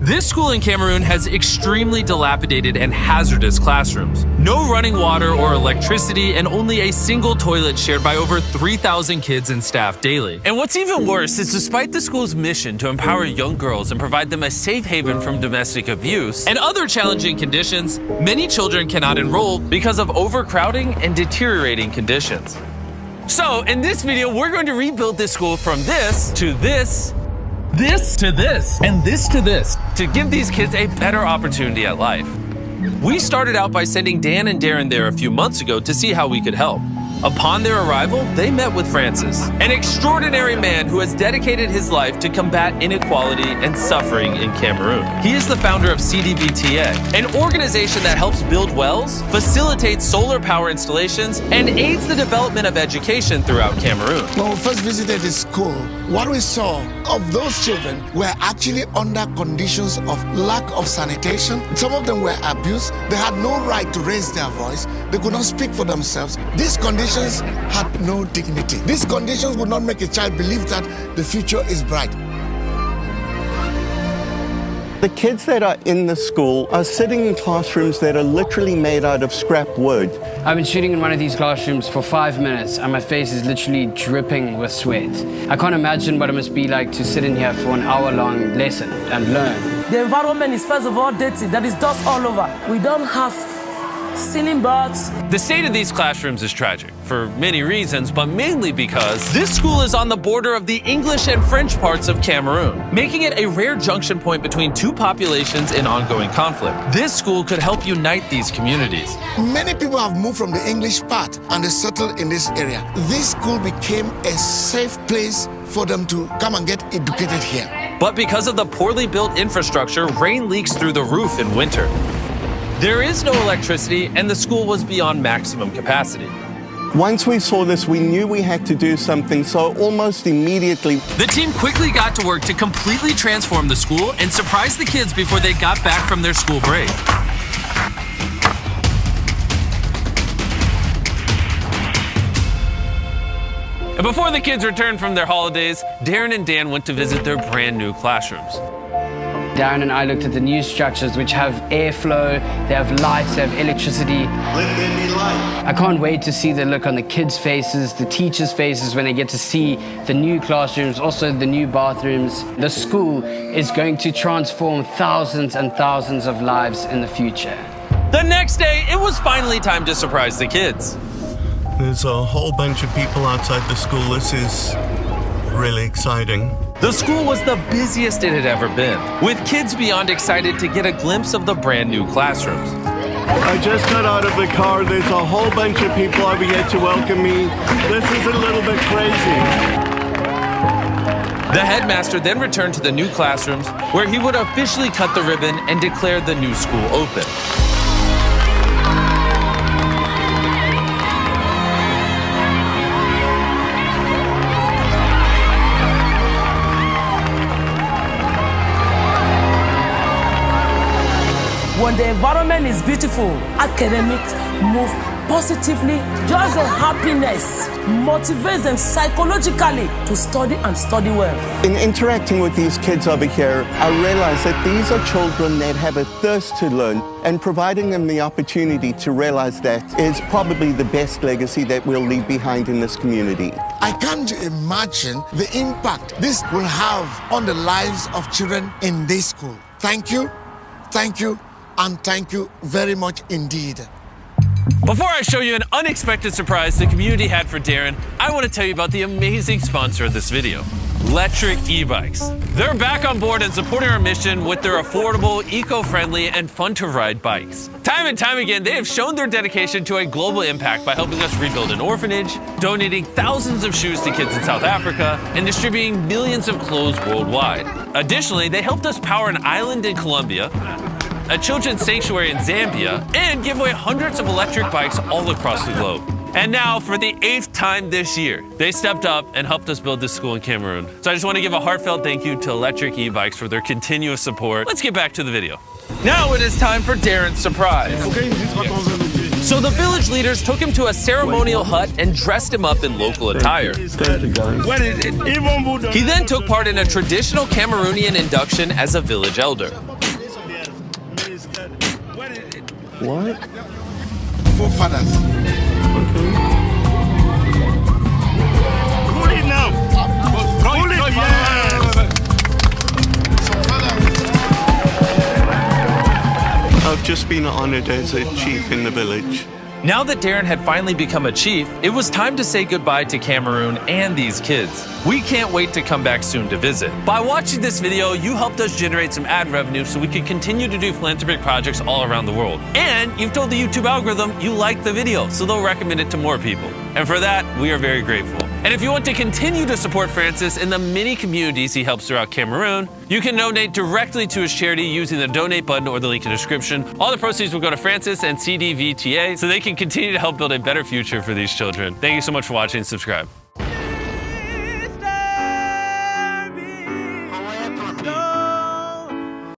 This school in Cameroon has extremely dilapidated and hazardous classrooms. No running water or electricity, and only a single toilet shared by over 3,000 kids and staff daily. And what's even worse is despite the school's mission to empower young girls and provide them a safe haven from domestic abuse and other challenging conditions, many children cannot enroll because of overcrowding and deteriorating conditions. So in this video, we're going to rebuild this school from this to this, this to this, and this to this, to give these kids a better opportunity at life. We started out by sending Dan and Darren there a few months ago to see how we could help. Upon their arrival, they met with Francis, an extraordinary man who has dedicated his life to combat inequality and suffering in Cameroon. He is the founder of CDBTA, an organization that helps build wells, facilitates solar power installations, and aids the development of education throughout Cameroon. When we first visited the school, what we saw of those children were actually under conditions of lack of sanitation. Some of them were abused. They had no right to raise their voice. They could not speak for themselves. These conditions had no dignity. These conditions would not make a child believe that the future is bright. The kids that are in the school are sitting in classrooms that are literally made out of scrap wood. I've been shooting in one of these classrooms for 5 minutes and my face is literally dripping with sweat. I can't imagine what it must be like to sit in here for an hour-long lesson and learn. The environment is first of all dirty. There is dust all over. We don't have ceiling boards. The state of these classrooms is tragic for many reasons, but mainly because this school is on the border of the English and French parts of Cameroon, making it a rare junction point between two populations in ongoing conflict. This school could help unite these communities. Many people have moved from the English part and they settled in this area. This school became a safe place for them to come and get educated here. But because of the poorly built infrastructure, rain leaks through the roof in winter. There is no electricity, and the school was beyond maximum capacity. Once we saw this, we knew we had to do something, so almost immediately, The team quickly got to work to completely transform the school and surprise the kids before they got back from their school break. And before the kids returned from their holidays, Darren and Dan went to visit their brand new classrooms. Darren and I looked at the new structures which have airflow, they have lights, they have electricity. let there be light. I can't wait to see the look on the kids' faces, the teachers' faces when they get to see the new classrooms, also the new bathrooms. The school is going to transform thousands and thousands of lives in the future. The next day, it was finally time to surprise the kids. There's a whole bunch of people outside the school. This is really exciting. The school was the busiest it had ever been, with kids beyond excited to get a glimpse of the brand new classrooms. I just got out of the car. There's a whole bunch of people over here to welcome me. This is a little bit crazy. The headmaster then returned to the new classrooms, where he would officially cut the ribbon and declare the new school open. When the environment is beautiful, academics move positively. Just the happiness motivates them psychologically to study and study well. In interacting with these kids over here, I realize that these are children that have a thirst to learn, and providing them the opportunity to realize that is probably the best legacy that we'll leave behind in this community. I can't imagine the impact this will have on the lives of children in this school. Thank you, and thank you very much indeed. Before I show you an unexpected surprise the community had for Darren, I want to tell you about the amazing sponsor of this video, Lectric E-Bikes. They're back on board and supporting our mission with their affordable, eco-friendly, and fun-to-ride bikes. Time and time again, they have shown their dedication to a global impact by helping us rebuild an orphanage, donating thousands of shoes to kids in South Africa, and distributing millions of clothes worldwide. Additionally, they helped us power an island in Colombia, a children's sanctuary in Zambia, and give away hundreds of electric bikes all across the globe. And now, for the 8th time this year, they stepped up and helped us build this school in Cameroon. So I just want to give a heartfelt thank you to Lectric E-Bikes for their continuous support. Let's get back to the video. Now it is time for Darren's surprise. So the village leaders took him to a ceremonial hut and dressed him up in local attire. He then took part in a traditional Cameroonian induction as a village elder. What? Forefathers. Pull it now. Pull it, yes. Some fathers. I've just been honored as a chief in the village. Now that Darren had finally become a chief, it was time to say goodbye to Cameroon and these kids. We can't wait to come back soon to visit. By watching this video, you helped us generate some ad revenue so we could continue to do philanthropic projects all around the world. And you've told the YouTube algorithm you liked the video, so they'll recommend it to more people. And for that, we are very grateful. And if you want to continue to support Francis in the many communities he helps throughout Cameroon, you can donate directly to his charity using the donate button or the link in the description. All the proceeds will go to Francis and CDVTA so they can continue to help build a better future for these children. Thank you so much for watching and subscribe.